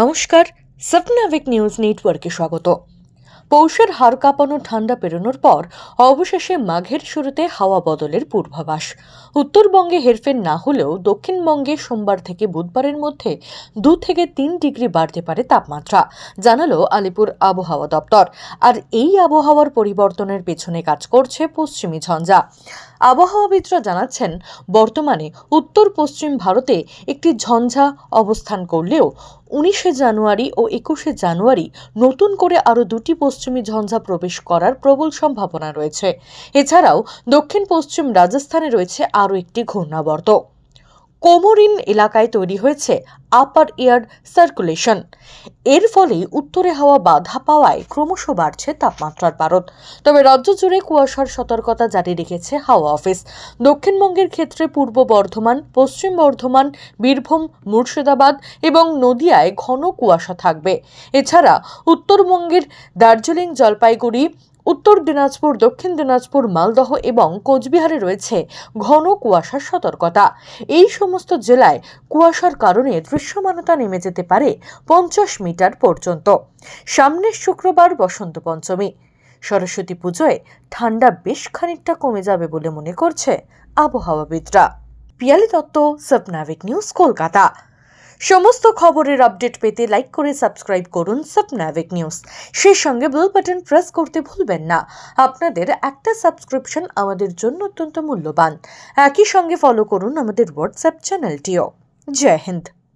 নমস্কার, স্বপ্নাভিক নিউজ নেটওয়ার্কে স্বাগত। পৌষের হাড় কাঁপানো ঠান্ডা পেরোনোর পর অবশেষে মাঘের শুরুতে হাওয়া বদলের পূর্বাভাস। উত্তরবঙ্গে হেরফের না হলেও দক্ষিণবঙ্গে সোমবার থেকে বুধবারের মধ্যে 2 থেকে 3 ডিগ্রি বাড়তে পারে তাপমাত্রা, জানালো আলিপুর আবহাওয়া দপ্তর। আর এই আবহাওয়ার পরিবর্তনের পেছনে কাজ করছে পশ্চিমী ঝঞ্ঝা। আবহাওয়াবিদরা জানাচ্ছেন, বর্তমানে উত্তর পশ্চিম ভারতে একটি ঝঞ্ঝা অবস্থান করলেও 19শে জানুয়ারি ও 21শে জানুয়ারি নতুন করে আরও 2টি পশ্চিমী ঝঞ্ঝা প্রবেশ করার প্রবল সম্ভাবনা রয়েছে। এছাড়াও দক্ষিণ পশ্চিম রাজস্থানে রয়েছে আরও একটি ঘূর্ণাবর্ত। কোমোরিন এলাকায় তৈরি হয়েছে আপার এয়ার সার্কুলেশন। এর ফলে উত্তরে হাওয়া বাধা পাওয়ায় ক্রমশ বাড়ছে তাপমাত্রার পারদ। তবে রাজ্য জুড়ে কুয়াশার সতর্কতা জারি রেখেছে হাওয়া অফিস। দক্ষিণবঙ্গের ক্ষেত্রে পূর্ব বর্ধমান, পশ্চিম বর্ধমান, বীরভূম, মুর্শিদাবাদ এবং নদিয়ায় ঘন কুয়াশা থাকবে। এছাড়া উত্তরবঙ্গের দার্জিলিং, জলপাইগুড়ি, উত্তর দিনাজপুর, দক্ষিণ দিনাজপুর, মালদহ এবং কোচবিহারে রয়েছে ঘন কুয়াশার সতর্কতা। এই সমস্ত জেলায় কুয়াশার কারণে দৃশ্যমানতা নেমে যেতে পারে 50 মিটার পর্যন্ত। সামনের শুক্রবার বসন্ত পঞ্চমী, সরস্বতী পুজোয় ঠান্ডা বেশ খানিকটা কমে যাবে বলে মনে করছে আবহাওয়াবিদরা। পিয়ালি দত্ত, স্বপ্নাভিক নিউজ, কলকাতা। সমস্ত খবরের আপডেট পেতে লাইক করে সাবস্ক্রাইব করুন স্বপ্নাভিক নিউজ। সেই সঙ্গে বেল বাটন প্রেস করতে ভুলবেন না। আপনাদের একটা সাবস্ক্রিপশন আমাদের জন্য অত্যন্ত মূল্যবান। একই সঙ্গে ফলো করুন আমাদের হোয়াটসঅ্যাপ চ্যানেলটিও। জয় হিন্দ।